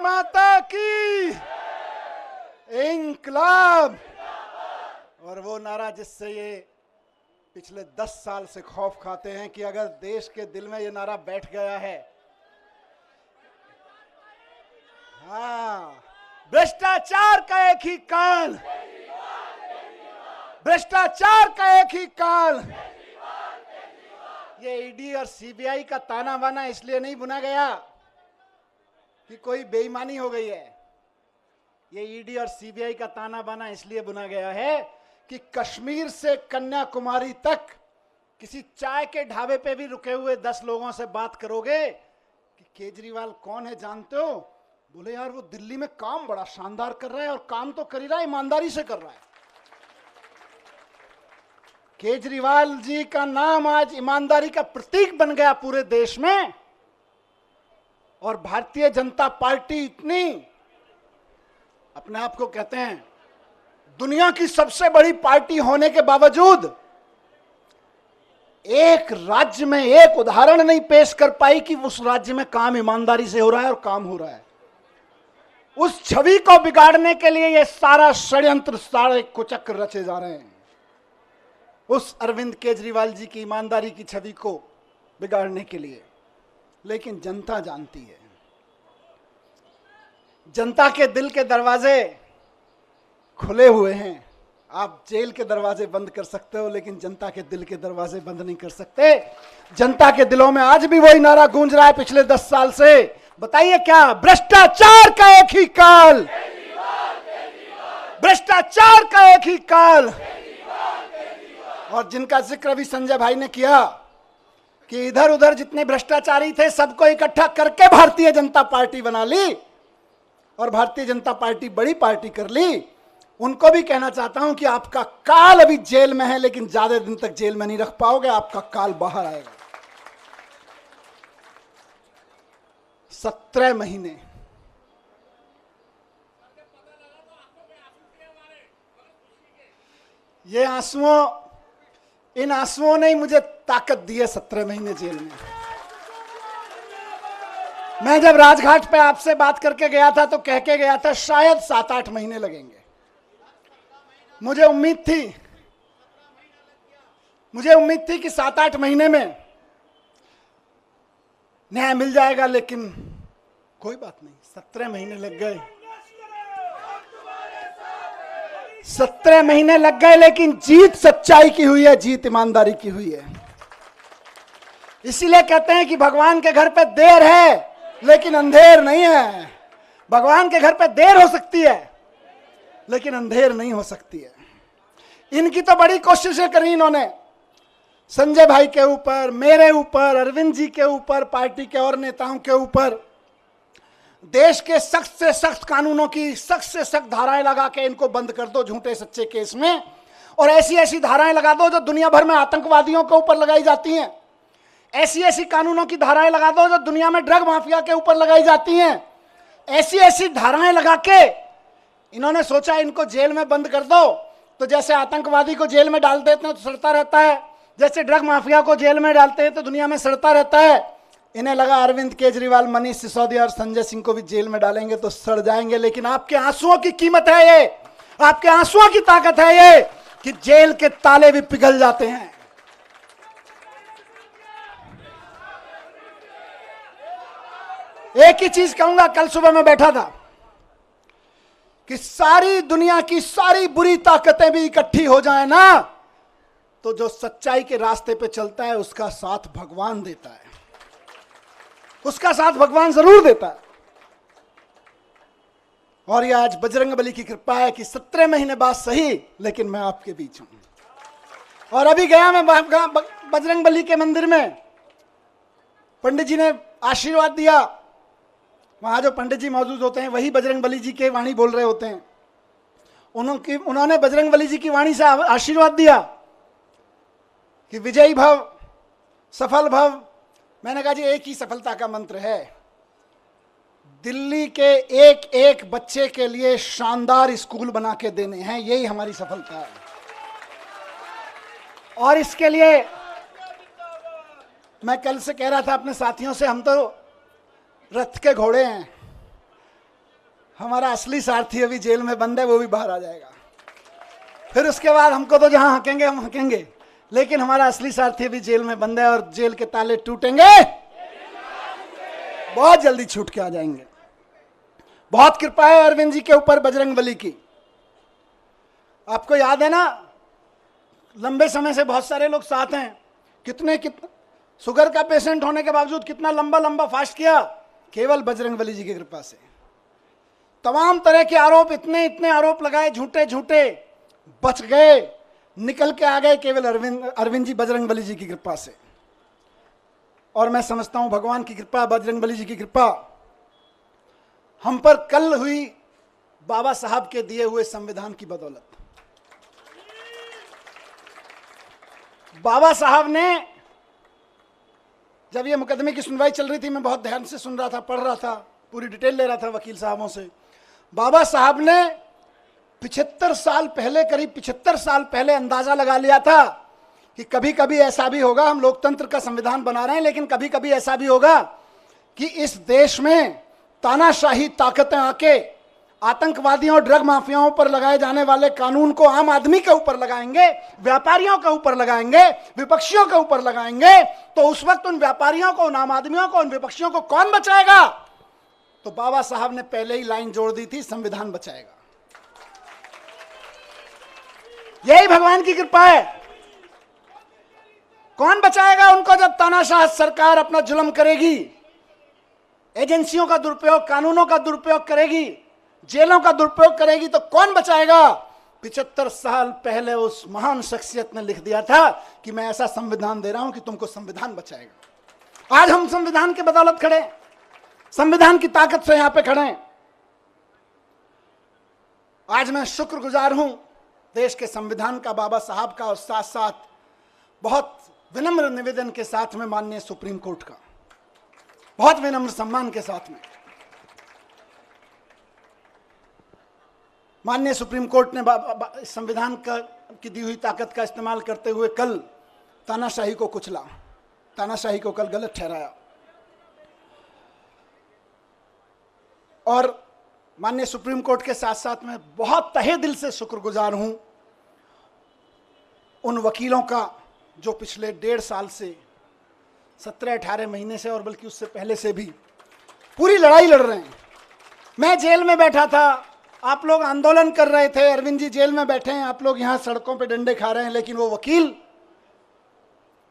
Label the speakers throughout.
Speaker 1: माता की, इंकलाब। और वो नारा जिससे ये पिछले 10 साल से खौफ खाते हैं कि अगर देश के दिल में ये नारा बैठ गया है, हाँ, भ्रष्टाचार का एक ही काल, भ्रष्टाचार का एक ही काल। ये ईडी और सीबीआई का ताना बाना इसलिए नहीं बुना गया कि कोई बेईमानी हो गई है। ये ईडी और सीबीआई का ताना बाना इसलिए बुना गया है कि कश्मीर से कन्याकुमारी तक किसी चाय के ढाबे पे भी रुके हुए 10 लोगों से बात करोगे कि केजरीवाल कौन है जानते हो, बोले यार वो दिल्ली में काम बड़ा शानदार कर रहा है, और काम तो कर ही रहा है, ईमानदारी से कर रहा है। केजरीवाल जी का नाम आज ईमानदारी का प्रतीक बन गया पूरे देश में। और भारतीय जनता पार्टी इतनी अपने आप को कहते हैं दुनिया की सबसे बड़ी पार्टी होने के बावजूद एक राज्य में एक उदाहरण नहीं पेश कर पाई कि उस राज्य में काम ईमानदारी से हो रहा है और काम हो रहा है। उस छवि को बिगाड़ने के लिए ये सारा षड्यंत्र, सारे कुचक्र रचे जा रहे हैं, उस अरविंद केजरीवाल जी की ईमानदारी की छवि को बिगाड़ने के लिए। लेकिन जनता जानती है, जनता के दिल के दरवाजे खुले हुए हैं। आप जेल के दरवाजे बंद कर सकते हो, लेकिन जनता के दिल के दरवाजे बंद नहीं कर सकते। जनता के दिलों में आज भी वही नारा गूंज रहा है पिछले 10 साल से। बताइए क्या? भ्रष्टाचार का एक ही काल, भ्रष्टाचार का एक ही काल। और जिनका जिक्र अभी संजय भाई ने किया कि इधर उधर जितने भ्रष्टाचारी थे सबको इकट्ठा करके भारतीय जनता पार्टी बना ली और भारतीय जनता पार्टी बड़ी पार्टी कर ली, उनको भी कहना चाहता हूं कि आपका काल अभी जेल में है, लेकिन ज्यादा दिन तक जेल में नहीं रख पाओगे, आपका काल बाहर आएगा। 17 महीने ये आंसुओं, इन आंसुओं ने ही मुझे ताकत दी है 17 महीने जेल में। मैं जब राजघाट पे आपसे बात करके गया था तो कह के गया था शायद 7-8 महीने लगेंगे। मुझे उम्मीद थी कि 7-8 महीने में न्याय मिल जाएगा, लेकिन कोई बात नहीं, 17 महीने लग गए। 17 महीने लग गए, लेकिन जीत सच्चाई की हुई है, जीत ईमानदारी की हुई है। इसीलिए कहते हैं कि भगवान के घर पे देर है लेकिन अंधेर नहीं है। भगवान के घर पे देर हो सकती है लेकिन अंधेर नहीं हो सकती है। इनकी तो बड़ी कोशिशें करी इन्होंने, संजय भाई के ऊपर, मेरे ऊपर, अरविंद जी के ऊपर, पार्टी के और नेताओं के ऊपर। देश के सख्त से सख्त कानूनों की सख्त से सख्त धाराएं लगा के इनको बंद कर दो झूठे सच्चे केस में, और ऐसी ऐसी धाराएं लगा दो जो दुनिया भर में आतंकवादियों के ऊपर लगाई जाती हैं। ऐसी ऐसी कानूनों की धाराएं लगा दो जो दुनिया में ड्रग माफिया के ऊपर लगाई जाती हैं। ऐसी ऐसी धाराएं लगा के इन्होंने सोचा इनको जेल में बंद कर दो, तो जैसे आतंकवादी को जेल में डाल देते हैं तो सड़ता रहता है, जैसे ड्रग माफिया को जेल में डालते हैं तो दुनिया में सड़ता रहता है। इन्हें लगा अरविंद केजरीवाल, मनीष सिसोदिया और संजय सिंह को भी जेल में डालेंगे तो सड़ जाएंगे। लेकिन आपके आंसुओं की कीमत है ये, आपके आंसुओं की ताकत है ये कि जेल के ताले भी पिघल जाते हैं। एक ही चीज कहूंगा, कल सुबह मैं बैठा था कि सारी दुनिया की सारी बुरी ताकतें भी इकट्ठी हो जाए ना, तो जो सच्चाई के रास्ते पे चलता है उसका साथ भगवान देता है, उसका साथ भगवान जरूर देता है। और ये आज बजरंगबली की कृपा है कि 17 महीने बाद सही, लेकिन मैं आपके बीच हूं। और अभी गया मैं बजरंगबली के मंदिर में, पंडित जी ने आशीर्वाद दिया। वहां जो पंडित जी मौजूद होते हैं वही बजरंगबली जी के वाणी बोल रहे होते हैं। उन्होंने बजरंगबली जी की वाणी से आशीर्वाद दिया कि विजयी भव, सफल भव। मैंने कहा जी एक ही सफलता का मंत्र है, दिल्ली के एक एक बच्चे के लिए शानदार स्कूल बना के देने हैं, यही हमारी सफलता है। और इसके लिए मैं कल से कह रहा था अपने साथियों से, हम तो रथ के घोड़े हैं, हमारा असली सारथी अभी जेल में बंद है, वो भी बाहर आ जाएगा। फिर उसके बाद हमको तो जहां हकेंगे हम हकेंगे, लेकिन हमारा असली सारथी अभी जेल में बंद है और जेल के ताले टूटेंगे, बहुत जल्दी छूट के आ जाएंगे। बहुत कृपा है अरविंद जी के ऊपर बजरंगबली की। आपको याद है ना, लंबे समय से बहुत सारे लोग साथ हैं, कितने शुगर का पेशेंट होने के बावजूद कितना लंबा लंबा फास्ट किया, केवल बजरंगबली जी की कृपा से। तमाम तरह के आरोप, इतने इतने आरोप लगाए झूठे झूठे, बच गए, निकल के आ गए, केवल अरविंद जी बजरंगबली जी की कृपा से। और मैं समझता हूं भगवान की कृपा, बजरंगबली जी की कृपा हम पर कल हुई बाबा साहब के दिए हुए संविधान की बदौलत। बाबा साहब ने, जब ये मुकदमे की सुनवाई चल रही थी, मैं बहुत ध्यान से सुन रहा था, पढ़ रहा था, पूरी डिटेल ले रहा था वकील साहबों से। बाबा साहब ने 75 साल पहले, करीब 75 साल पहले अंदाजा लगा लिया था कि कभी कभी ऐसा भी होगा, हम लोकतंत्र का संविधान बना रहे हैं, लेकिन कभी कभी ऐसा भी होगा कि इस देश में तानाशाही ताकतें आके आतंकवादियों और ड्रग माफियाओं पर लगाए जाने वाले कानून को आम आदमी के ऊपर लगाएंगे, व्यापारियों के ऊपर लगाएंगे, विपक्षियों के ऊपर लगाएंगे। तो उस वक्त उन व्यापारियों को, उन आम आदमियों को, उन विपक्षियों को कौन बचाएगा? तो बाबा साहब ने पहले ही लाइन जोड़ दी थी, संविधान बचाएगा। यही भगवान की कृपा है। कौन बचाएगा उनको जब तानाशाह सरकार अपना जुल्म करेगी, एजेंसियों का दुरुपयोग, कानूनों का दुरुपयोग करेगी, जेलों का दुरुपयोग करेगी, तो कौन बचाएगा? 75 साल पहले उस महान शख्सियत ने लिख दिया था कि मैं ऐसा संविधान दे रहा हूं कि तुमको संविधान बचाएगा। आज हम संविधान के बदौलत खड़े, संविधान की ताकत से यहां पे खड़े हैं। आज मैं शुक्रगुजार हूं देश के संविधान का, बाबा साहब का, और साथ साथ बहुत विनम्र निवेदन के साथ में माननीय सुप्रीम कोर्ट का, बहुत विनम्र सम्मान के साथ में माननीय सुप्रीम कोर्ट ने संविधान की दी हुई ताकत का इस्तेमाल करते हुए कल तानाशाही को कुचला, तानाशाही को कल गलत ठहराया। और माननीय सुप्रीम कोर्ट के साथ साथ मैं बहुत तहे दिल से शुक्रगुजार हूं उन वकीलों का जो पिछले 1.5 साल से, 17-18 महीने से, और बल्कि उससे पहले से भी पूरी लड़ाई लड़ रहे हैं। मैं जेल में बैठा था, आप लोग आंदोलन कर रहे थे, अरविंद जी जेल में बैठे हैं, आप लोग यहां सड़कों पे डंडे खा रहे हैं, लेकिन वो वकील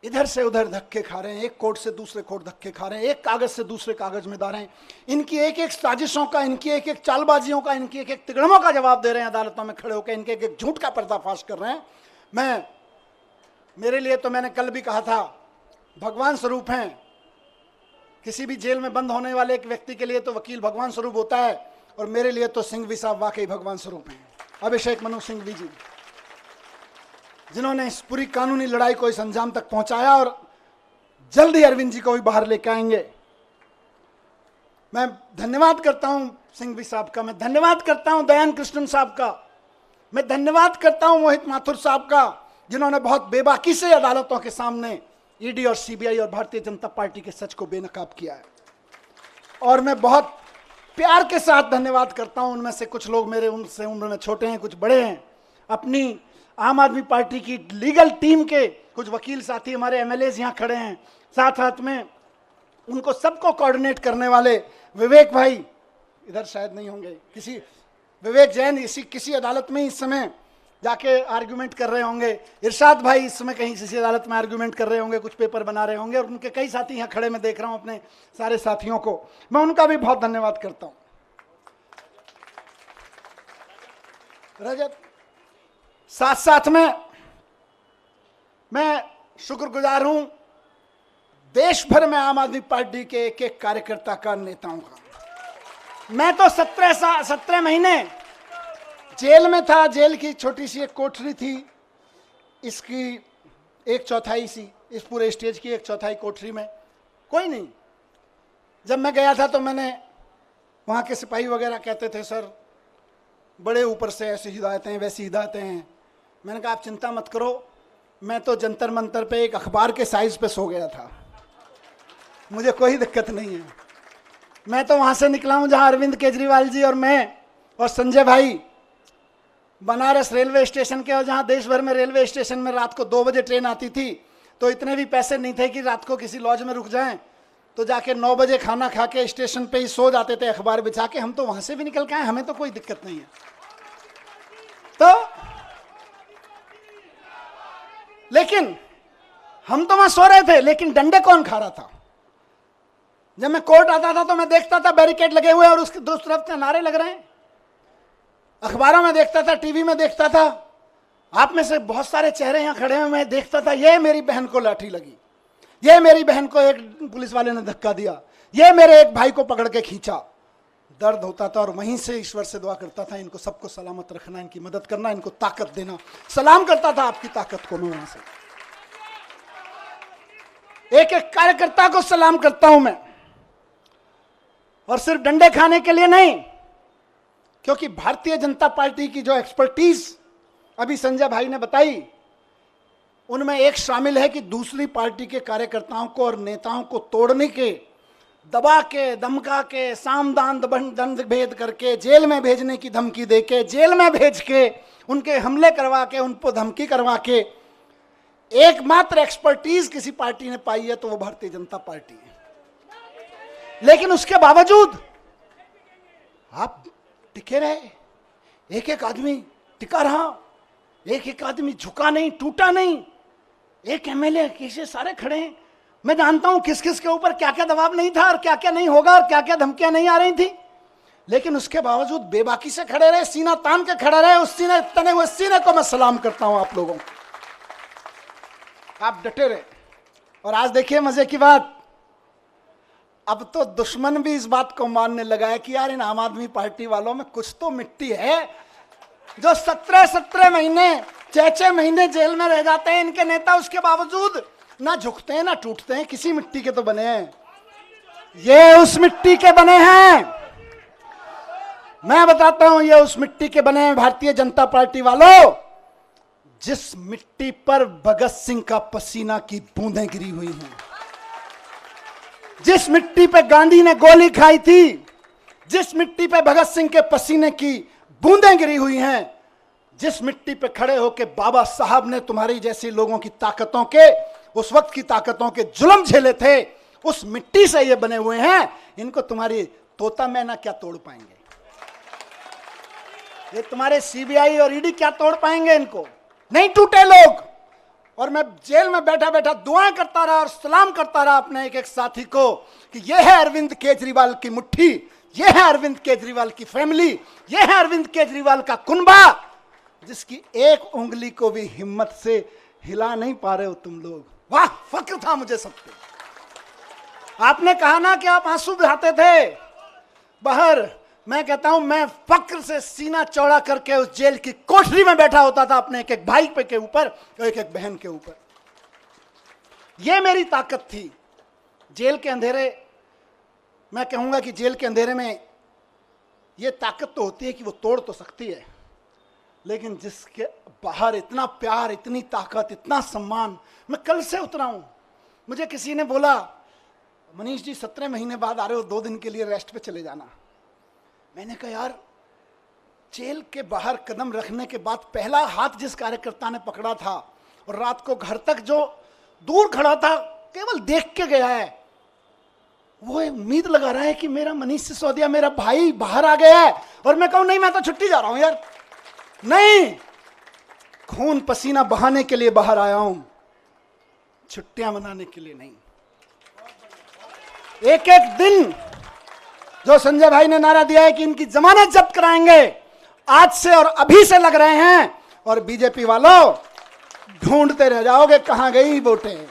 Speaker 1: इधर से उधर धक्के खा रहे हैं, एक कोर्ट से दूसरे कोर्ट धक्के खा रहे हैं, एक कागज से दूसरे कागज में डाल रहे हैं। इनकी एक एक साजिशों का, इनकी एक एक चालबाजियों का, इनकी एक एक तिगड़मों का जवाब दे रहे हैं अदालतों में खड़े होकर, इनके एक एक झूठ का पर्दाफाश कर रहे हैं। मेरे लिए तो, मैंने कल भी कहा था, भगवान स्वरूप हैं। किसी भी जेल में बंद होने वाले एक व्यक्ति के लिए तो वकील भगवान स्वरूप होता है, और मेरे लिए तो सिंघवी साहब वाकई भगवान स्वरूप हैं। अभिषेक मनु सिंघवी जी, जिन्होंने इस पूरी कानूनी लड़ाई को इस अंजाम तक पहुंचाया, और जल्द ही अरविंद जी को भी बाहर लेकर आएंगे। मैं धन्यवाद करता हूं सिंघवी साहब का, मैं धन्यवाद करता हूं दयान कृष्णन साहब का, मैं धन्यवाद करता हूं मोहित माथुर साहब का, जिन्होंने बहुत बेबाकी से अदालतों के सामने ईडी और सीबीआई और भारतीय जनता पार्टी के सच को बेनकाब किया है। और मैं बहुत प्यार के साथ धन्यवाद करता हूं, उनमें से कुछ लोग मेरे उनसे उम्र में छोटे हैं, कुछ बड़े हैं, अपनी आम आदमी पार्टी की लीगल टीम के कुछ वकील साथी, हमारे एमएलएज यहाँ खड़े हैं, साथ साथ में उनको सबको कोऑर्डिनेट करने वाले विवेक भाई, इधर शायद नहीं होंगे, किसी विवेक जैन किसी अदालत में इस समय जाके आर्गुमेंट कर रहे होंगे, इरशाद भाई इस समय कहीं किसी अदालत में आर्गुमेंट कर रहे होंगे, कुछ पेपर बना रहे होंगे, और उनके कई साथी यहाँ खड़े मैं देख रहा हूँ, अपने सारे साथियों को मैं उनका भी बहुत धन्यवाद करता हूँ। रजत, साथ साथ में मैं शुक्रगुजार हूं देश भर में आम आदमी पार्टी के एक एक कार्यकर्ता का, नेताओं का। मैं तो 17 महीने जेल में था, जेल की छोटी सी एक कोठरी थी, इसकी 1/4 सी, इस पूरे स्टेज की 1/4 कोठरी में कोई नहीं। जब मैं गया था तो मैंने, वहाँ के सिपाही वगैरह कहते थे सर बड़े ऊपर से ऐसी हिदायतें वैसी हिदायतें हैं। मैंने कहा आप चिंता मत करो, मैं तो जंतर मंतर पे एक अखबार के साइज पे सो गया था, मुझे कोई दिक्कत नहीं है। मैं तो वहां से निकला हूं जहां अरविंद केजरीवाल जी और मैं और संजय भाई बनारस रेलवे स्टेशन के, और जहां देश भर में रेलवे स्टेशन में रात को 2 बजे ट्रेन आती थी, तो इतने भी पैसे नहीं थे कि रात को किसी लॉज में रुक जाएं, तो जाके 9 बजे खाना खा के स्टेशन पे ही सो जाते थे अखबार बिछा के। हम तो वहां से भी निकल के आए, हमें तो कोई दिक्कत नहीं है। तो लेकिन हम तो वहां सो रहे थे, लेकिन डंडे कौन खा रहा था? जब मैं कोर्ट आता था तो मैं देखता था बैरिकेड लगे हुए और उसके दूसरी तरफ से नारे लग रहे हैं। अखबारों में देखता था, टीवी में देखता था, आप में से बहुत सारे चेहरे यहां खड़े हैं, मैं देखता था ये मेरी बहन को लाठी लगी, ये मेरी बहन को एक पुलिस वाले ने धक्का दिया, ये मेरे एक भाई को पकड़ के खींचा। दर्द होता था और वहीं से ईश्वर से दुआ करता था, इनको सबको सलामत रखना, इनकी मदद करना, इनको ताकत देना। सलाम करता था आपकी ताकत को मैं वहां से, एक एक कार्यकर्ता को सलाम करता हूं मैं, और सिर्फ डंडे खाने के लिए नहीं, क्योंकि भारतीय जनता पार्टी की जो एक्सपर्टीज अभी संजय भाई ने बताई, उनमें एक शामिल है कि दूसरी पार्टी के कार्यकर्ताओं को और नेताओं को तोड़ने के, दबा के, धमका के, सामदान दंड भेद करके, जेल में भेजने की धमकी देके, जेल में भेज के, उनके हमले करवा के, उनको धमकी करवा के एकमात्र एक्सपर्टीज किसी पार्टी ने पाई है तो वो भारतीय जनता पार्टी है। लेकिन उसके बावजूद आप टिके रहे, एक एक आदमी टिका रहा, एक एक आदमी झुका नहीं, टूटा नहीं, एक एमएलए कैसे सारे खड़े हैं। मैं जानता हूं किस किस के ऊपर क्या क्या दबाव नहीं था और क्या क्या नहीं होगा और क्या क्या धमकियां नहीं आ रही थी, लेकिन उसके बावजूद बेबाकी से खड़े रहे, सीना तान के खड़े रहे। उस सीने, तने हुए सीने को मैं सलाम करता हूं आप लोगों को, आप डटे रहे। और आज देखिए मजे की बात, अब तो दुश्मन भी इस बात को मानने लगा है कि यार इन आम आदमी पार्टी वालों में कुछ तो मिट्टी है, जो 17 महीने 6 महीने जेल में रह जाते हैं इनके नेता, उसके बावजूद ना झुकते हैं ना टूटते हैं, किसी मिट्टी के तो बने हैं। ये उस मिट्टी के बने हैं, मैं बताता हूं, ये उस मिट्टी के बने हैं भारतीय जनता पार्टी वालों, जिस मिट्टी पर भगत सिंह का पसीना की बूंदें गिरी हुई हैं, जिस मिट्टी पे गांधी ने गोली खाई थी, जिस मिट्टी पे भगत सिंह के पसीने की बूंदें गिरी हुई हैं, जिस मिट्टी पे खड़े होकर बाबा साहब ने तुम्हारी जैसी लोगों की ताकतों के, उस वक्त की ताकतों के जुल्म झेले थे, उस मिट्टी से ये बने हुए हैं। इनको तुम्हारी तोता मैना क्या तोड़ पाएंगे, ये तुम्हारे सीबीआई और ईडी क्या तोड़ पाएंगे, इनको नहीं टूटे लोग। और मैं जेल में बैठा बैठा दुआएं करता रहा और सलाम करता रहा अपने एक एक साथी को कि यह है अरविंद केजरीवाल की मुट्ठी, यह है अरविंद केजरीवाल की फैमिली, यह है अरविंद केजरीवाल का कुनबा, जिसकी एक उंगली को भी हिम्मत से हिला नहीं पा रहे हो तुम लोग। वाह, फक्र था मुझे सब पे। आपने कहा ना कि आप आंसू बहाते थे बाहर, मैं कहता हूं मैं फक्र से सीना चौड़ा करके उस जेल की कोठरी में बैठा होता था अपने एक एक भाई पे के ऊपर और एक एक बहन के ऊपर। यह मेरी ताकत थी। जेल के अंधेरे, मैं कहूंगा कि जेल के अंधेरे में यह ताकत तो होती है कि वो तोड़ तो सकती है, लेकिन जिसके बाहर इतना प्यार, इतनी ताकत, इतना सम्मान। मैं कल से उतरा हूं, मुझे किसी ने बोला मनीष जी 17 महीने बाद आ रहे हो, 2 दिन के लिए रेस्ट पे चले जाना। मैंने कहा यार, जेल के बाहर कदम रखने के बाद पहला हाथ जिस कार्यकर्ता ने पकड़ा था और रात को घर तक जो दूर खड़ा था केवल देख के गया है, वो उम्मीद लगा रहा है कि मेरा मनीष सिसोदिया, मेरा भाई बाहर आ गया है। और मैं कहूं नहीं, मैं तो छुट्टी जा रहा हूं यार, नहीं, खून पसीना बहाने के लिए बाहर आया हूं, छुट्टियां मनाने के लिए नहीं। एक एक दिन जो संजय भाई ने नारा दिया है कि इनकी जमानत जब्त कराएंगे, आज से और अभी से लग रहे हैं। और बीजेपी वालों ढूंढते रह जाओगे कहां गई वोटें,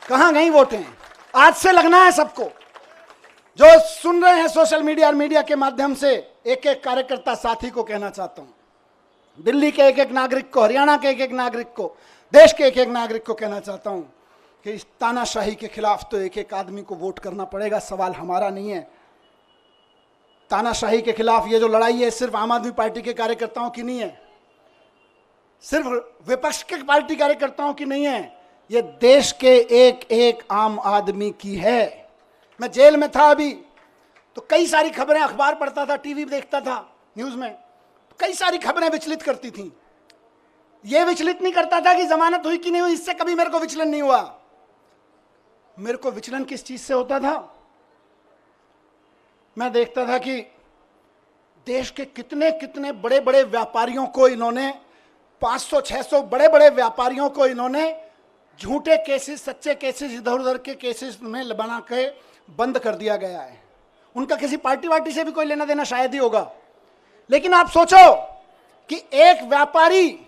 Speaker 1: कहां गई वोटें। आज से लगना है सबको। जो सुन रहे हैं सोशल मीडिया और मीडिया के माध्यम से, एक एक कार्यकर्ता साथी को कहना चाहता हूं, दिल्ली के एक एक नागरिक को, हरियाणा के एक एक नागरिक को, देश के एक एक नागरिक को कहना चाहता हूं कि इस तानाशाही के खिलाफ तो एक एक आदमी को वोट करना पड़ेगा। सवाल हमारा नहीं है। तानाशाही के खिलाफ ये जो लड़ाई है सिर्फ आम आदमी पार्टी के कार्यकर्ताओं की नहीं है, सिर्फ विपक्ष के पार्टी कार्यकर्ताओं की नहीं है, ये देश के एक एक आम आदमी की है। मैं जेल में था अभी, तो कई सारी खबरें, अखबार पढ़ता था, टीवी देखता था, न्यूज में तो कई सारी खबरें विचलित करती थी। ये विचलित नहीं करता था कि जमानत हुई कि नहीं हुई, इससे कभी मेरे को विचलन नहीं हुआ। मेरे को विचलन किस चीज से होता था? मैं देखता था कि देश के कितने कितने बड़े बड़े व्यापारियों को इन्होंने, 500-600 बड़े बड़े व्यापारियों को इन्होंने झूठे केसेस, सच्चे केसेस, इधर उधर के केसेस में बना के बंद कर दिया गया है। उनका किसी पार्टी वार्टी से भी कोई लेना देना शायद ही होगा। लेकिन आप सोचो कि एक व्यापारी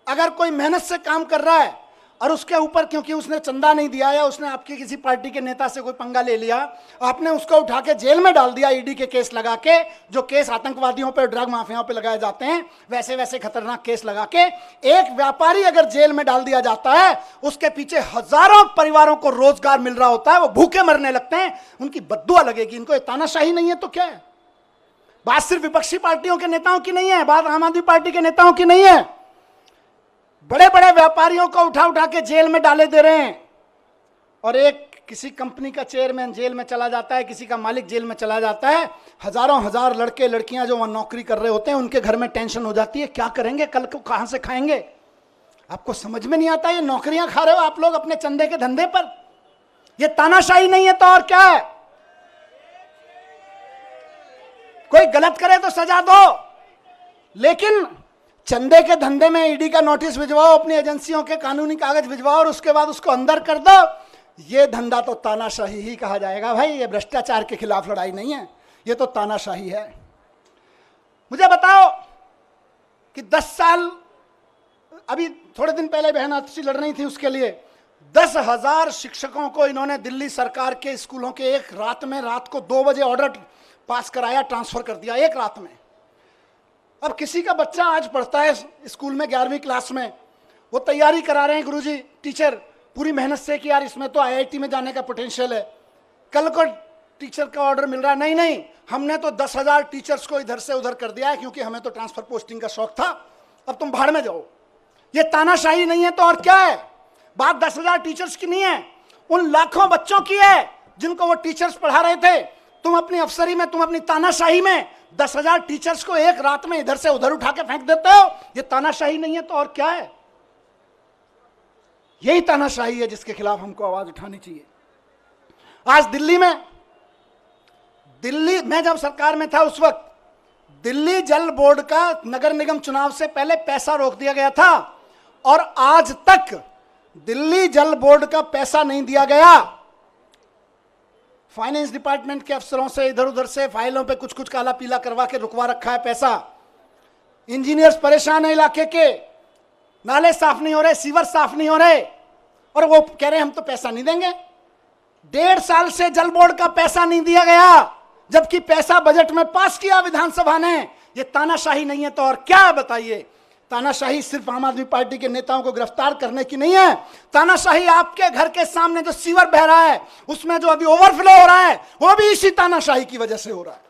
Speaker 1: अगर कोई मेहनत से काम कर रहा है और उसके ऊपर क्योंकि उसने चंदा नहीं दिया या उसने आपकी किसी पार्टी के नेता से कोई पंगा ले लिया, आपने उसको उठा के जेल में डाल दिया, ईडी के केस लगा के, जो केस आतंकवादियों पे, ड्रग माफियाओं पे लगाए जाते हैं, वैसे वैसे खतरनाक केस लगा के एक व्यापारी अगर जेल में डाल दिया जाता है, उसके पीछे हजारों परिवारों को रोजगार मिल रहा होता है, वो भूखे मरने लगते हैं, उनकी बद्दुआ लगेगी। इनको तानाशाही नहीं है तो क्या है? बात सिर्फ विपक्षी पार्टियों के नेताओं की नहीं है, बात आम आदमी पार्टी के नेताओं की नहीं है। बड़े बड़े व्यापारियों को उठा उठा के जेल में डाले दे रहे हैं, और एक किसी कंपनी का चेयरमैन जेल में चला जाता है, किसी का मालिक जेल में चला जाता है, हजारों हजार लड़के लड़कियां जो वहां नौकरी कर रहे होते हैं, उनके घर में टेंशन हो जाती है, क्या करेंगे, कल को कहां से खाएंगे? आपको समझ में नहीं आता? ये नौकरियां खा रहे हो आप लोग अपने चंदे के धंधे पर। ये तानाशाही नहीं है तो और क्या है? कोई गलत करे तो सजा दो, लेकिन चंदे के धंधे में ईडी का नोटिस भिजवाओ, अपनी एजेंसियों के कानूनी कागज भिजवाओ और उसके बाद उसको अंदर कर दो, ये धंधा तो तानाशाही ही कहा जाएगा भाई। ये भ्रष्टाचार के खिलाफ लड़ाई नहीं है, ये तो तानाशाही है। मुझे बताओ कि 10 साल, अभी थोड़े दिन पहले बहन आतिशी लड़ रही थी उसके लिए, 10,000 शिक्षकों को इन्होंने दिल्ली सरकार के स्कूलों के एक रात में, रात को 2 बजे ऑर्डर पास कराया, ट्रांसफर कर दिया एक रात में। अब किसी का बच्चा आज पढ़ता है स्कूल में 11वीं क्लास में, वो तैयारी करा रहे हैं गुरुजी, टीचर पूरी मेहनत से कि यार इसमें तो आईआईटी में जाने का पोटेंशियल है। कल को टीचर का ऑर्डर मिल रहा है, नहीं नहीं हमने तो 10,000 टीचर्स को इधर से उधर कर दिया है क्योंकि हमें तो ट्रांसफर पोस्टिंग का शौक था, अब तुम भाड़ में जाओ। ये तानाशाही नहीं है तो और क्या है? बात 10,000 टीचर्स की नहीं है, उन लाखों बच्चों की है जिनको वो टीचर्स पढ़ा रहे थे। तुम अपनी अफसरी में, तुम अपनी तानाशाही में 10,000 टीचर्स को एक रात में इधर से उधर उठा के फेंक देते हो। ये तानाशाही नहीं है तो और क्या है? यही तानाशाही है जिसके खिलाफ हमको आवाज उठानी चाहिए। आज दिल्ली में, मैं जब सरकार में था उस वक्त दिल्ली जल बोर्ड का नगर निगम चुनाव से पहले पैसा रोक दिया गया था और आज तक दिल्ली जल बोर्ड का पैसा नहीं दिया गया। फाइनेंस डिपार्टमेंट के अफसरों से इधर उधर से फाइलों पे कुछ कुछ काला पीला करवा के रुकवा रखा है पैसा। इंजीनियर्स परेशान है इलाके के, नाले साफ नहीं हो रहे, सीवर साफ नहीं हो रहे, और वो कह रहे हैं हम तो पैसा नहीं देंगे। 1.5 साल से जल बोर्ड का पैसा नहीं दिया गया, जबकि पैसा बजट में पास किया विधानसभा ने। ये तानाशाही नहीं है तो और क्या है बताइए? तानाशाही सिर्फ आम आदमी पार्टी के नेताओं को गिरफ्तार करने की नहीं है। तानाशाही आपके घर के सामने जो सीवर बह रहा है, उसमें जो अभी ओवरफ्लो हो रहा है, वो भी इसी तानाशाही की वजह से हो रहा है।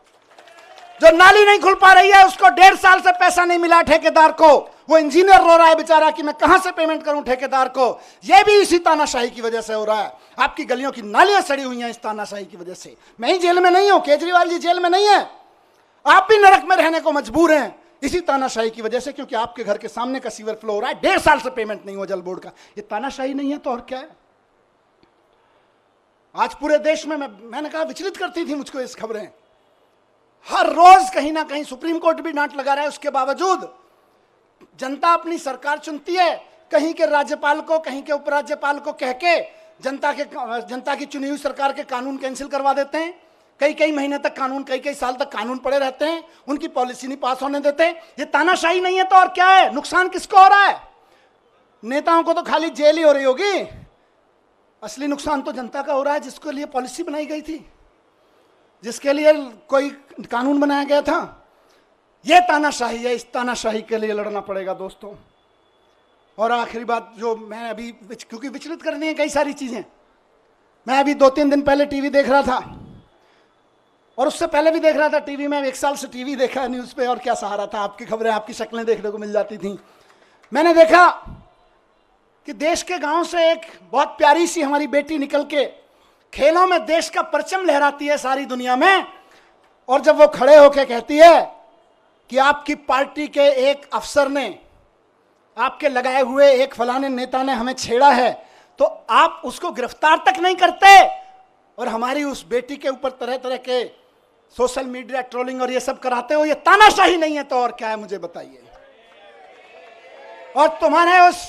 Speaker 1: जो नाली नहीं खुल पा रही है, उसको 1.5 साल से पैसा नहीं मिला ठेकेदार को, वो इंजीनियर रो रहा है बेचारा कि मैं कहां से पेमेंट करूं ठेकेदार को। यह भी इसी तानाशाही की वजह से हो रहा है। आपकी गलियों की नालियां सड़ी हुई हैं इस तानाशाही की वजह से। मैं ही जेल में नहीं हूं, केजरीवाल जी जेल में नहीं है, आप भी नरक में रहने को मजबूर हैं इसी तानाशाही की वजह से, क्योंकि आपके घर के सामने का सीवर फ्लो हो रहा है, 1.5 साल से पेमेंट नहीं हुआ जल बोर्ड का। ये तानाशाही नहीं है तो और क्या है? आज पूरे देश में मैंने कहा विचलित करती थी मुझको इस खबरें। हर रोज कहीं ना कहीं सुप्रीम कोर्ट भी डांट लगा रहा है, उसके बावजूद जनता अपनी सरकार चुनती है, कहीं के राज्यपाल को, कहीं के उपराज्यपाल को कह के जनता की चुनी हुई सरकार के कानून कैंसिल करवा देते हैं। कई महीने तक कानून, कई साल तक कानून पड़े रहते हैं, उनकी पॉलिसी नहीं पास होने देते। ये तानाशाही नहीं है तो और क्या है? नुकसान किसको हो रहा है? नेताओं को तो खाली जेल ही हो रही होगी, असली नुकसान तो जनता का हो रहा है, जिसके लिए पॉलिसी बनाई गई थी, जिसके लिए कोई कानून बनाया गया था। यह तानाशाही है, इस तानाशाही के लिए लड़ना पड़ेगा दोस्तों। और आखिरी बात जो मैं अभी, क्योंकि विचलित करनी है कई सारी चीजें, मैं अभी 2-3 दिन पहले टीवी देख रहा था, और उससे पहले भी देख रहा था टीवी में। 1 साल से टीवी देखा न्यूज पे, और क्या सहारा था, आपकी खबरें, आपकी शक्लें देखने को मिल जाती थी। मैंने देखा कि देश के गांव से एक बहुत प्यारी सी हमारी बेटी निकल के खेलों में देश का परचम लहराती है सारी दुनिया में, और जब वो खड़े होकर कहती है कि आपकी पार्टी के एक अफसर ने, आपके लगाए हुए एक फलाने नेता ने हमें छेड़ा है, तो आप उसको गिरफ्तार तक नहीं करते और हमारी उस बेटी के ऊपर तरह तरह के सोशल मीडिया ट्रोलिंग और ये सब कराते हो, ये तानाशाही नहीं है तो और क्या है मुझे बताइए। और तुम्हारे उस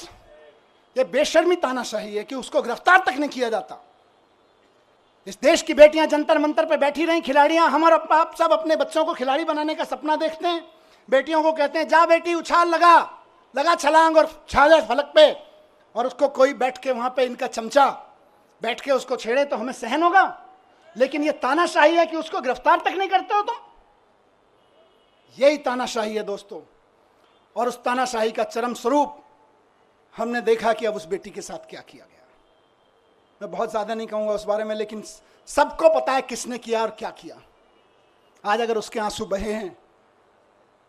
Speaker 1: ये बेशर्मी तानाशाही है कि उसको गिरफ्तार तक नहीं किया जाता। इस देश की बेटियां जंतर मंतर पे बैठी रही, खिलाड़ियां, हम और आप सब अपने बच्चों को खिलाड़ी बनाने का सपना देखते हैं। बेटियों को कहते हैं जा बेटी उछाल लगा छलांग और छा जा फलक पे, और उसको कोई बैठ के वहां पे इनका चमचा बैठ के उसको छेड़े तो हमें सहन होगा। लेकिन ये तानाशाही है कि उसको गिरफ्तार तक नहीं करते हो तुम। यही तानाशाही है दोस्तों, और उस तानाशाही का चरम स्वरूप हमने देखा कि अब उस बेटी के साथ क्या किया गया। मैं बहुत ज्यादा नहीं कहूंगा उस बारे में, लेकिन सबको पता है किसने किया और क्या किया। आज अगर उसके आंसू बहे हैं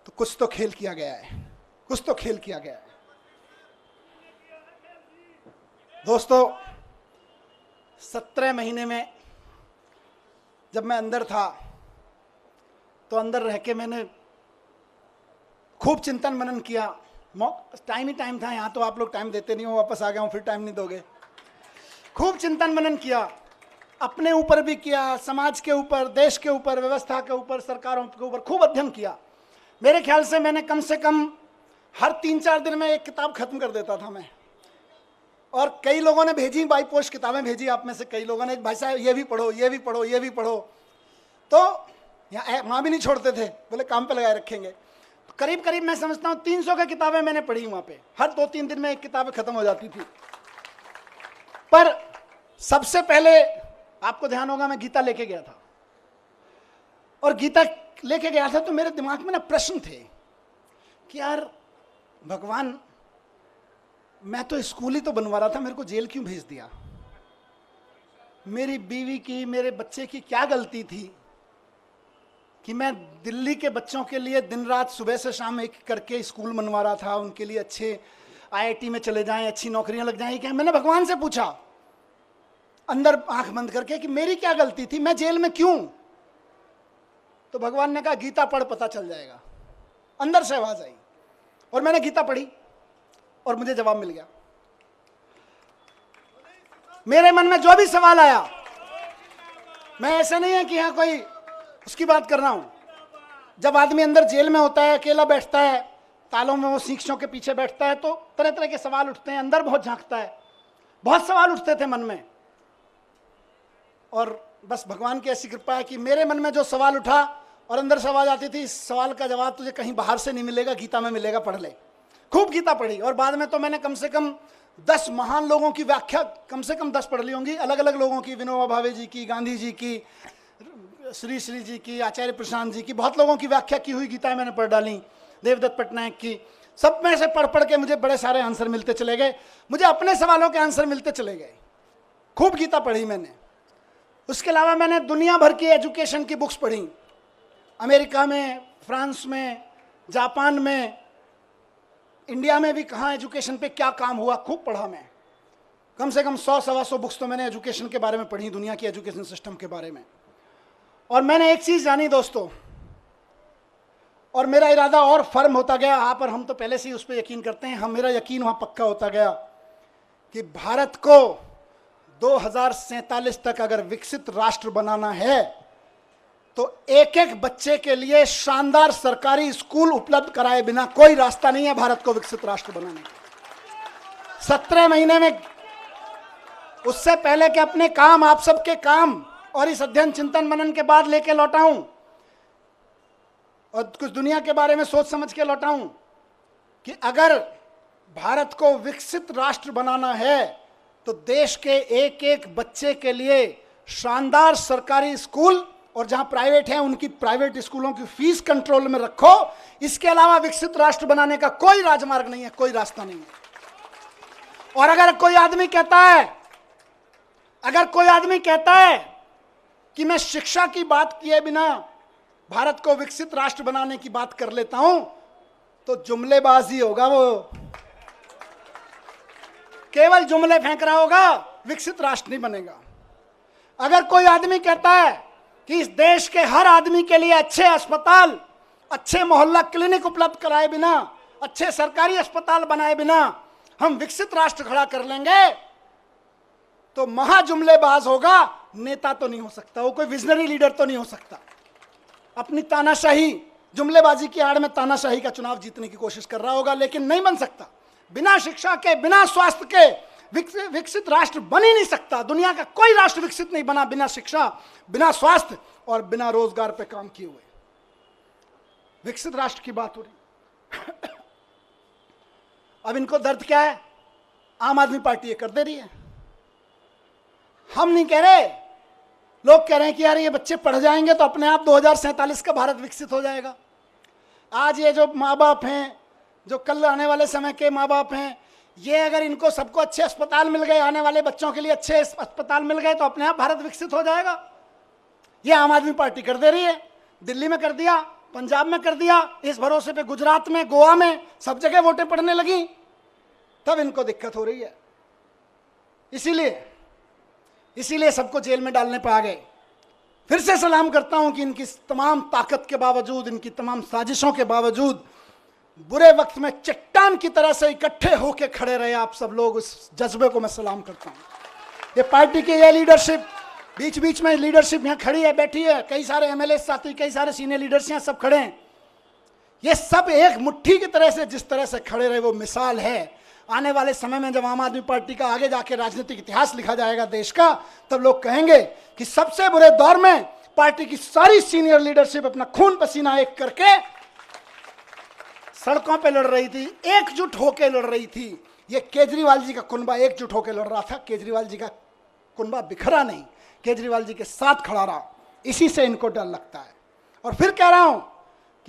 Speaker 1: तो कुछ तो खेल किया गया है, कुछ तो खेल किया गया है। दोस्तों 17 महीने में जब मैं अंदर था तो अंदर रह के मैंने खूब चिंतन मनन किया। टाइम ही टाइम था, यहाँ तो आप लोग टाइम देते नहीं हो, वापस आ गया हूँ, फिर टाइम नहीं दोगे। खूब चिंतन मनन किया, अपने ऊपर भी किया, समाज के ऊपर, देश के ऊपर, व्यवस्था के ऊपर, सरकारों के ऊपर खूब अध्ययन किया। मेरे ख्याल से मैंने कम से कम हर 3-4 दिन में एक किताब खत्म कर देता था मैं। और कई लोगों ने भेजी, बाई पोस्ट किताबें भेजी आप में से कई लोगों ने, भाई साहब ये भी पढ़ो, ये भी पढ़ो, ये भी पढ़ो। तो यहाँ वहाँ भी नहीं छोड़ते थे, बोले काम पे लगाए रखेंगे। तो करीब करीब मैं समझता हूँ 300 की किताबें मैंने पढ़ी वहाँ पे। हर 2-3 दिन में एक किताब खत्म हो जाती थी। पर सबसे पहले आपको ध्यान होगा मैं गीता लेके गया था, और गीता लेके गया था तो मेरे दिमाग में ना प्रश्न थे कि यार भगवान, मैं तो स्कूल ही तो बनवा रहा था, मेरे को जेल क्यों भेज दिया? मेरी बीवी की, मेरे बच्चे की क्या गलती थी कि मैं दिल्ली के बच्चों के लिए दिन रात सुबह से शाम एक करके स्कूल बनवा रहा था, उनके लिए अच्छे आईआईटी में चले जाएं, अच्छी नौकरियां लग जाएं। क्या मैंने भगवान से पूछा अंदर आंख बंद करके कि मेरी क्या गलती थी, मैं जेल में क्यों? तो भगवान ने कहा गीता पढ़, पता चल जाएगा। अंदर से आवाज आई और मैंने गीता पढ़ी और मुझे जवाब मिल गया। मेरे मन में जो भी सवाल आया, मैं ऐसा नहीं है कि यहां कोई उसकी बात कर रहा हूं। जब आदमी अंदर जेल में होता है, अकेला बैठता है, तालों में वो शीशों के पीछे बैठता है, तो तरह तरह के सवाल उठते हैं, अंदर बहुत झांकता है। बहुत सवाल उठते थे मन में, और बस भगवान की ऐसी कृपा है कि मेरे मन में जो सवाल उठा और अंदर से आवाज आती थी, इस सवाल का जवाब तुझे कहीं बाहर से नहीं मिलेगा, गीता में मिलेगा, पढ़ ले। खूब गीता पढ़ी, और बाद में तो मैंने कम से कम 10 महान लोगों की व्याख्या कम से कम 10 पढ़ ली होंगी, अलग अलग लोगों की, विनोबा भावे जी की, गांधी जी की, श्री श्री जी की, आचार्य प्रशांत जी की, बहुत लोगों की व्याख्या की हुई गीता मैंने पढ़ डाली, देवदत्त पटनायक की। सब में से पढ़ पढ़ के मुझे बड़े सारे आंसर मिलते चले गए, मुझे अपने सवालों के आंसर मिलते चले गए। खूब गीता पढ़ी मैंने। उसके अलावा मैंने दुनिया भर की एजुकेशन की बुक्स पढ़ी, अमेरिका में, फ्रांस में, जापान में, इंडिया में भी कहाँ एजुकेशन पे क्या काम हुआ, खूब पढ़ा मैं। कम से कम 100-125 बुक्स तो मैंने एजुकेशन के बारे में पढ़ी, दुनिया की एजुकेशन सिस्टम के बारे में। और मैंने एक चीज़ जानी दोस्तों, और मेरा इरादा और फर्म होता गया, आप और हम तो पहले से ही उस पर यकीन करते हैं, हम मेरा यकीन वहाँ पक्का होता गया कि भारत को 2047 तक अगर विकसित राष्ट्र बनाना है तो एक एक बच्चे के लिए शानदार सरकारी स्कूल उपलब्ध कराए बिना कोई रास्ता नहीं है भारत को विकसित राष्ट्र बनाने का। 17 महीने में, उससे पहले कि अपने काम, आप सबके काम और इस अध्ययन चिंतन मनन के बाद लेके लौटा हूं और कुछ दुनिया के बारे में सोच समझ के लौटा हूं कि अगर भारत को विकसित राष्ट्र बनाना है तो देश के एक एक बच्चे के लिए शानदार सरकारी स्कूल, और जहां प्राइवेट है उनकी प्राइवेट स्कूलों की फीस कंट्रोल में रखो। इसके अलावा विकसित राष्ट्र बनाने का कोई राजमार्ग नहीं है, कोई रास्ता नहीं है। और अगर कोई आदमी कहता है कि मैं शिक्षा की बात किए बिना भारत को विकसित राष्ट्र बनाने की बात कर लेता हूं, तो जुमलेबाजी होगा, वो केवल जुमले फेंक रहा होगा, विकसित राष्ट्र नहीं बनेगा। अगर कोई आदमी कहता है कि इस देश के हर आदमी के लिए अच्छे अस्पताल, अच्छे मोहल्ला क्लिनिक उपलब्ध कराए बिना, अच्छे सरकारी अस्पताल बनाए बिना हम विकसित राष्ट्र खड़ा कर लेंगे, तो महाजुमलेबाज होगा, नेता तो नहीं हो सकता, वो कोई विजनरी लीडर तो नहीं हो सकता। अपनी तानाशाही, जुमलेबाजी की आड़ में तानाशाही का चुनाव जीतने की कोशिश कर रहा होगा, लेकिन नहीं बन सकता। बिना शिक्षा के, बिना स्वास्थ्य के विकसित राष्ट्र बन ही नहीं सकता। दुनिया का कोई राष्ट्र विकसित नहीं बना बिना शिक्षा, बिना स्वास्थ्य और बिना रोजगार पे काम किए हुए। विकसित राष्ट्र की बात हो रही। अब इनको दर्द क्या है? आम आदमी पार्टी ये कर दे रही है। हम नहीं कह रहे, लोग कह रहे हैं कि यार ये बच्चे पढ़ जाएंगे तो अपने आप 2047 का भारत विकसित हो जाएगा। आज ये जो माँ बाप हैं, जो कल आने वाले समय के माँ बाप हैं, ये अगर इनको सबको अच्छे अस्पताल मिल गए, आने वाले बच्चों के लिए अच्छे अस्पताल मिल गए, तो अपने आप भारत विकसित हो जाएगा। ये आम आदमी पार्टी कर दे रही है। दिल्ली में कर दिया, पंजाब में कर दिया, इस भरोसे पे गुजरात में, गोवा में, सब जगह वोटें पड़ने लगी, तब इनको दिक्कत हो रही है। इसीलिए सबको जेल में डालने पर आ गए। फिर से सलाम करता हूं कि इनकी तमाम ताकत के बावजूद, इनकी तमाम साजिशों के बावजूद, बुरे वक्त में चट्टान की तरह से इकट्ठे होकर खड़े रहे आप सब लोग, उस जज्बे को मैं सलाम करता हूं। ये पार्टी की ये लीडरशिप, बीच बीच में लीडरशिप यहाँ खड़ी है, बैठी है, कई सारे एमएलए साथी, कई सारे सीनियर लीडर्स यहाँ सब खड़े हैं। ये सब एक मुट्ठी की तरह से जिस तरह से खड़े रहे वो मिसाल है। आने वाले समय में जब आम आदमी पार्टी का आगे जाके राजनीतिक इतिहास लिखा जाएगा देश का, तब लोग कहेंगे कि सबसे बुरे दौर में पार्टी की सारी सीनियर लीडरशिप अपना खून पसीना एक करके सड़कों पे लड़ रही थी, एकजुट होकर लड़ रही थी। ये केजरीवाल जी का कुनबा एकजुट होकर लड़ रहा था, केजरीवाल जी का कुनबा बिखरा नहीं, केजरीवाल जी के साथ खड़ा रहा। इसी से इनको डर लगता है। और फिर कह रहा हूं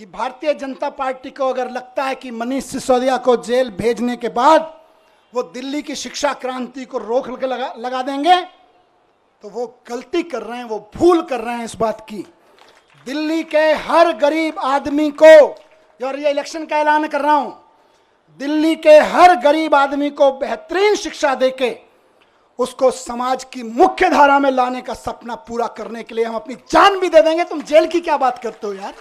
Speaker 1: कि भारतीय जनता पार्टी को अगर लगता है कि मनीष सिसोदिया को जेल भेजने के बाद वो दिल्ली की शिक्षा क्रांति को रोक लगा देंगे, तो वो गलती कर रहे हैं, वो भूल कर रहे हैं इस बात की। दिल्ली के हर गरीब आदमी को, और ये इलेक्शन का ऐलान कर रहा हूं, दिल्ली के हर गरीब आदमी को बेहतरीन शिक्षा देके उसको समाज की मुख्य धारा में लाने का सपना पूरा करने के लिए हम अपनी जान भी दे देंगे। तुम जेल की क्या बात करते हो यार?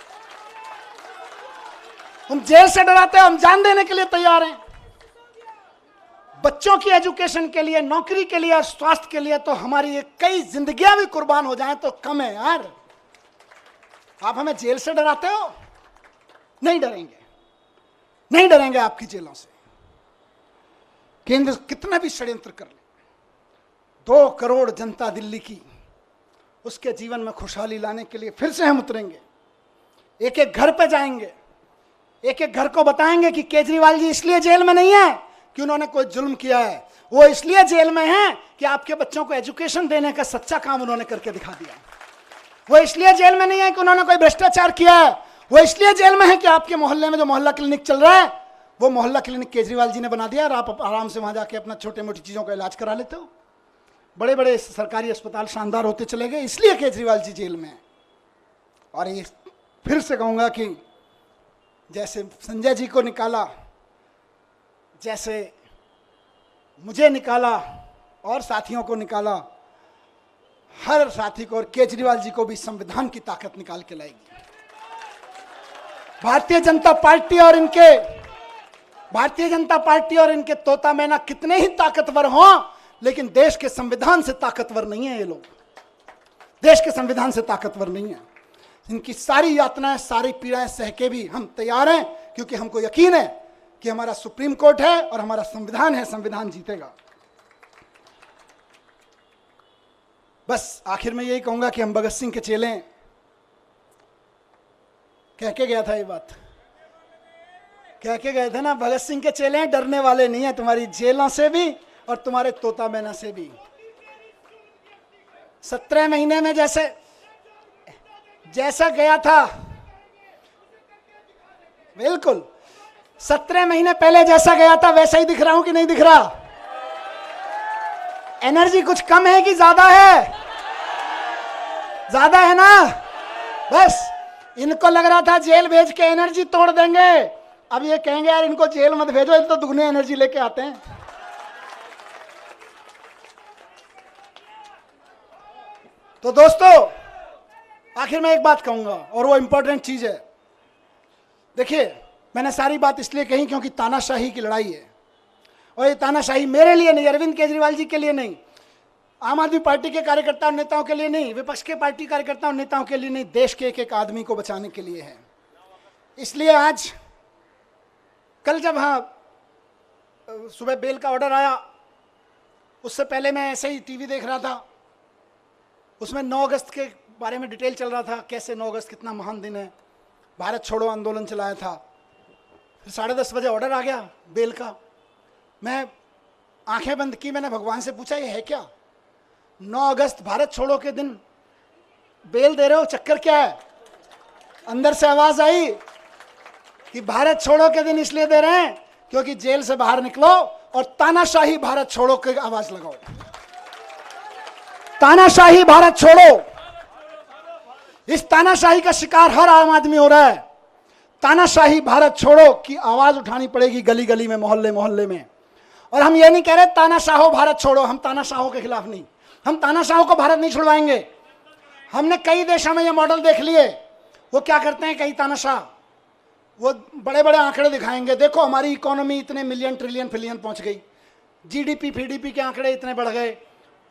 Speaker 1: तुम जेल से डराते हो, हम जान देने के लिए तैयार हैं। बच्चों की एजुकेशन के लिए, नौकरी के लिए और स्वास्थ्य के लिए तो हमारी ये कई जिंदगियां भी कुर्बान हो जाएं तो कम है यार। आप हमें जेल से डराते हो? नहीं डरेंगे, नहीं डरेंगे आपकी जेलों से। केंद्र कितना भी षड्यंत्र कर ले, 2 करोड़ जनता दिल्ली की, उसके जीवन में खुशहाली लाने के लिए फिर से हम उतरेंगे। एक एक घर पे जाएंगे, एक एक घर को बताएंगे कि केजरीवाल जी इसलिए जेल में नहीं है कि उन्होंने कोई जुल्म किया है, वो इसलिए जेल में है कि आपके बच्चों को एजुकेशन देने का सच्चा काम उन्होंने करके दिखा दिया। वो इसलिए जेल में नहीं है कि उन्होंने कोई भ्रष्टाचार किया है, वो इसलिए जेल में है कि आपके मोहल्ले में जो मोहल्ला क्लिनिक चल रहा है, वो मोहल्ला क्लिनिक केजरीवाल जी ने बना दिया और आप आराम से वहां जाके अपना छोटे मोटी चीजों का इलाज करा लेते हो। बड़े बड़े सरकारी अस्पताल शानदार होते चले गए, इसलिए केजरीवाल जी जेल में है। और ये फिर से कहूंगा कि जैसे संजय जी को निकाला, जैसे मुझे निकाला और साथियों को निकाला, हर साथी को और केजरीवाल जी को भी संविधान की ताकत निकाल के लाएगी। भारतीय जनता पार्टी और इनके तोता मैना कितने ही ताकतवर हों, लेकिन देश के संविधान से ताकतवर नहीं है। ये लोग देश के संविधान से ताकतवर नहीं है। इनकी सारी यातनाएं, सारी पीड़ाएं सह के भी हम तैयार हैं, क्योंकि हमको यकीन है कि हमारा सुप्रीम कोर्ट है और हमारा संविधान है, संविधान जीतेगा। बस आखिर में यही कहूंगा कि हम भगत सिंह के चेले हैं। कह के गया था ये बात, कह के गए थे ना, भगत सिंह के चेले हैं, डरने वाले नहीं है तुम्हारी जेलों से भी और तुम्हारे तोता मैना से भी। 17 महीने में जैसा गया था, बिल्कुल 17 महीने पहले जैसा गया था वैसा ही दिख रहा हूं कि नहीं दिख रहा? एनर्जी कुछ कम है कि ज्यादा है? ज्यादा है ना? बस इनको लग रहा था जेल भेज के एनर्जी तोड़ देंगे, अब ये कहेंगे यार इनको जेल मत भेजो, ये तो दुगनी एनर्जी लेके आते हैं। तो दोस्तों, आखिर में एक बात कहूंगा और वो इंपॉर्टेंट चीज है। देखिए, मैंने सारी बात इसलिए कही क्योंकि तानाशाही की लड़ाई है, और ये तानाशाही मेरे लिए नहीं, अरविंद केजरीवाल जी के लिए नहीं, आम आदमी पार्टी के कार्यकर्ताओं नेताओं के लिए नहीं, विपक्ष के पार्टी कार्यकर्ताओं नेताओं के लिए नहीं, देश के एक एक आदमी को बचाने के लिए है। इसलिए आज कल जब सुबह बेल का ऑर्डर आया, उससे पहले मैं ऐसे ही टीवी देख रहा था, उसमें 9 अगस्त के बारे में डिटेल चल रहा था, कैसे 9 अगस्त कितना महान दिन है, भारत छोड़ो आंदोलन चलाया था। फिर 10:30 बजे ऑर्डर आ गया बेल का। मैं आंखें बंद की, मैंने भगवान से पूछा ये है क्या? 9 अगस्त भारत छोड़ो के दिन बेल दे रहे हो, चक्कर क्या है? अंदर से आवाज आई कि भारत छोड़ो के दिन इसलिए दे रहे हैं क्योंकि जेल से बाहर निकलो और तानाशाही भारत छोड़ो की आवाज लगाओ। तानाशाही भारत छोड़ो। इस तानाशाही का शिकार हर आम आदमी हो रहा है। तानाशाही भारत छोड़ो की आवाज उठानी पड़ेगी गली गली में, मोहल्ले मोहल्ले में। और हम ये नहीं कह रहे तानाशाहो भारत छोड़ो, हम तानाशाहों के खिलाफ नहीं, हम तानाशाहों को भारत नहीं छुड़वाएंगे। हमने कई देशों में ये मॉडल देख लिए। वो क्या करते हैं कई तानाशाह, वो बड़े बड़े आंकड़े दिखाएंगे, देखो हमारी इकोनॉमी इतने मिलियन ट्रिलियन फिलियन पहुंच गई, जीडीपी फीडीपी के आंकड़े इतने बढ़ गए।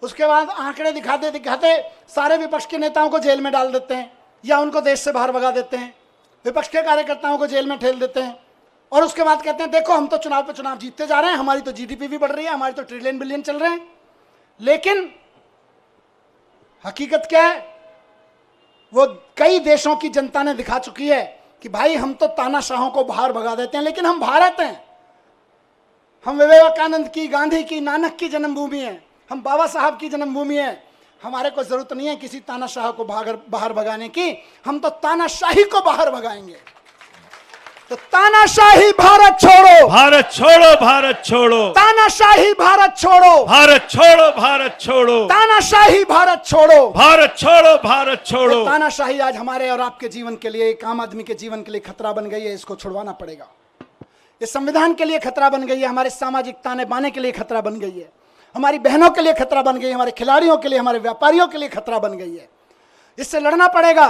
Speaker 1: उसके बाद आंकड़े दिखाते दिखाते सारे विपक्ष के नेताओं को जेल में डाल देते हैं या उनको देश से बाहर भगा देते हैं, विपक्ष के कार्यकर्ताओं को जेल में ठेल देते हैं। और उसके बाद कहते हैं देखो हम तो चुनाव पे चुनाव जीतते जा रहे हैं, हमारी तो जीडीपी भी बढ़ रही है, हमारी तो ट्रिलियन बिलियन चल रहे हैं। लेकिन हकीकत क्या है? वो कई देशों की जनता ने दिखा चुकी है कि भाई हम तो तानाशाहों को बाहर भगा देते हैं, लेकिन हम भारत हैं, हम विवेकानंद की, गांधी की, नानक की जन्मभूमि है, हम बाबा साहब की जन्मभूमि है। हमारे को जरूरत नहीं है किसी तानाशाह को बाहर भगाने की, हम तो तानाशाही को बाहर भगाएंगे। तो तानाशाही भारत छोड़ो,
Speaker 2: भारत छोड़ो, भारत छोड़ो,
Speaker 1: तानाशाही भारत छोड़ो,
Speaker 2: भारत छोड़ो, भारत छोड़ो,
Speaker 1: तानाशाही भारत छोड़ो,
Speaker 2: भारत छोड़ो, भारत छोड़ो।
Speaker 1: तानाशाही आज हमारे और आपके जीवन के लिए, एक आम आदमी के जीवन के लिए खतरा बन गई है, इसको छुड़वाना पड़ेगा। इस संविधान के लिए खतरा बन गई है, हमारे सामाजिक ताने बाने के लिए खतरा बन गई है, हमारी बहनों के लिए खतरा बन गई है, हमारे खिलाड़ियों के लिए, हमारे व्यापारियों के लिए खतरा बन गई है। इससे लड़ना पड़ेगा।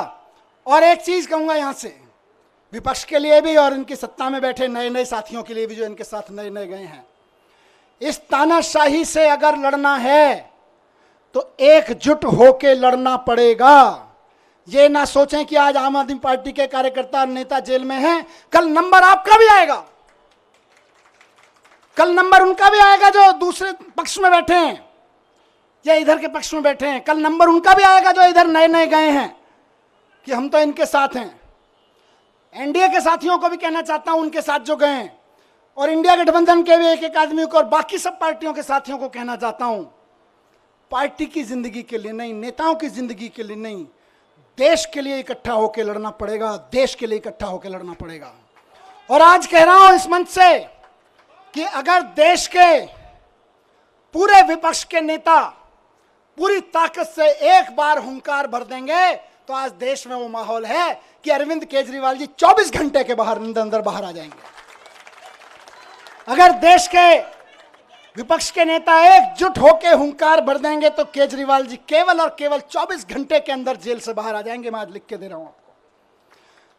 Speaker 1: और एक चीज कहूंगा यहां से, विपक्ष के लिए भी और इनकी सत्ता में बैठे नए नए साथियों के लिए भी जो इनके साथ नए नए गए हैं, इस तानाशाही से अगर लड़ना है तो एकजुट होकर लड़ना पड़ेगा। ये ना सोचें कि आज आम आदमी पार्टी के कार्यकर्ता नेता जेल में हैं, कल नंबर आपका भी आएगा, कल नंबर उनका भी आएगा जो दूसरे पक्ष में बैठे हैं या इधर के पक्ष में बैठे हैं, कल नंबर उनका भी आएगा जो इधर नए नए गए हैं कि हम तो इनके साथ हैं। एनडीए के साथियों को भी कहना चाहता हूं, उनके साथ जो गए हैं, और इंडिया गठबंधन के भी एक एक आदमी को और बाकी सब पार्टियों के साथियों को कहना चाहता हूं, पार्टी की जिंदगी के लिए नहीं, नेताओं की जिंदगी के लिए नहीं, देश के लिए इकट्ठा होकर लड़ना पड़ेगा, देश के लिए इकट्ठा होकर लड़ना पड़ेगा। और आज कह रहा हूं इस मंच से कि अगर देश के पूरे विपक्ष के नेता पूरी ताकत से एक बार हुंकार भर देंगे तो आज देश में वो माहौल है कि अरविंद केजरीवाल जी 24 घंटे के अंदर बाहर आ जाएंगे। अगर देश के विपक्ष के नेता एकजुट होकर हुंकार भर देंगे तो केजरीवाल जी केवल और केवल 24 घंटे के अंदर जेल से बाहर आ जाएंगे। मैं आज लिख के दे रहा हूं आपको,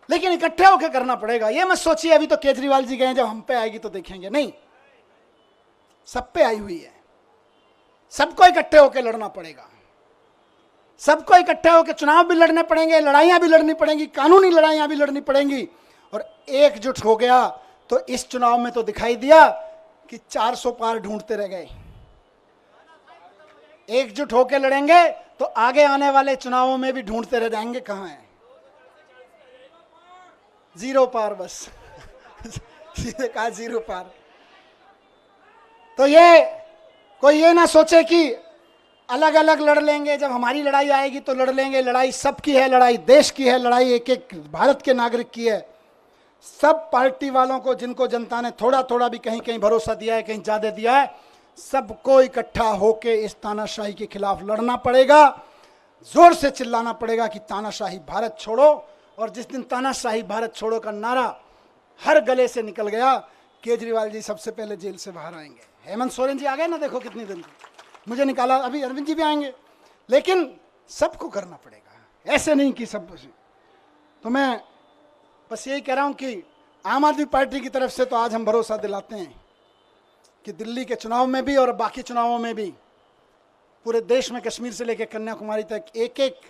Speaker 1: लेकिन इकट्ठे होकर करना पड़ेगा। ये मत सोचिए अभी तो केजरीवाल जी गए, जब हम पे आएगी तो देखेंगे, नहीं, सब पे आई हुई है। सबको इकट्ठे होकर लड़ना पड़ेगा, सबको इकट्ठे होकर चुनाव भी लड़ने पड़ेंगे, लड़ाइयां भी लड़नी पड़ेंगी, कानूनी लड़ाइयां भी लड़नी पड़ेंगी। और एकजुट हो गया तो इस चुनाव में तो दिखाई दिया कि 400 पार ढूंढते रह गए। एकजुट होकर लड़ेंगे तो आगे आने वाले चुनावों में भी ढूंढते रह जाएंगे कहां है, 0 पार, बस सीधे कहा 0 पार। तो ये कोई ये ना सोचे कि अलग अलग लड़ लेंगे, जब हमारी लड़ाई आएगी तो लड़ लेंगे। लड़ाई सबकी है, लड़ाई देश की है, लड़ाई एक एक भारत के नागरिक की है। सब पार्टी वालों को, जिनको जनता ने थोड़ा थोड़ा भी कहीं कहीं भरोसा दिया है, कहीं ज्यादा दिया है, सबको इकट्ठा होकर इस तानाशाही के खिलाफ लड़ना पड़ेगा, जोर से चिल्लाना पड़ेगा कि तानाशाही भारत छोड़ो। और जिस दिन तानाशाही भारत छोड़ो का नारा हर गले से निकल गया, केजरीवाल जी सबसे पहले जेल से बाहर आएंगे। हेमंत सोरेन जी आ गए ना, देखो कितनी दिन मुझे निकाला, अभी अरविंद जी भी आएंगे, लेकिन सबको करना पड़ेगा, ऐसे नहीं कि सब। तो मैं बस यही कह रहा हूं कि आम आदमी पार्टी की तरफ से तो आज हम भरोसा दिलाते हैं कि दिल्ली के चुनाव में भी और बाकी चुनावों में भी पूरे देश में कश्मीर से लेकर कन्याकुमारी तक एक एक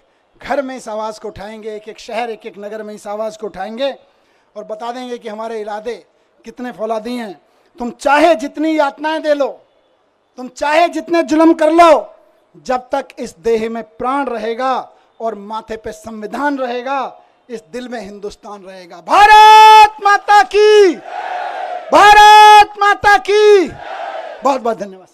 Speaker 1: घर में इस आवाज़ को उठाएंगे, एक एक शहर, एक एक नगर में इस आवाज़ को उठाएंगे और बता देंगे कि हमारे इरादे कितने फौलादी हैं। तुम चाहे जितनी यातनाएं दे लो, तुम चाहे जितने जुल्म कर लो, जब तक इस देह में प्राण रहेगा और माथे पे संविधान रहेगा, इस दिल में हिंदुस्तान रहेगा। भारत माता की, भारत माता की। बहुत बहुत धन्यवाद।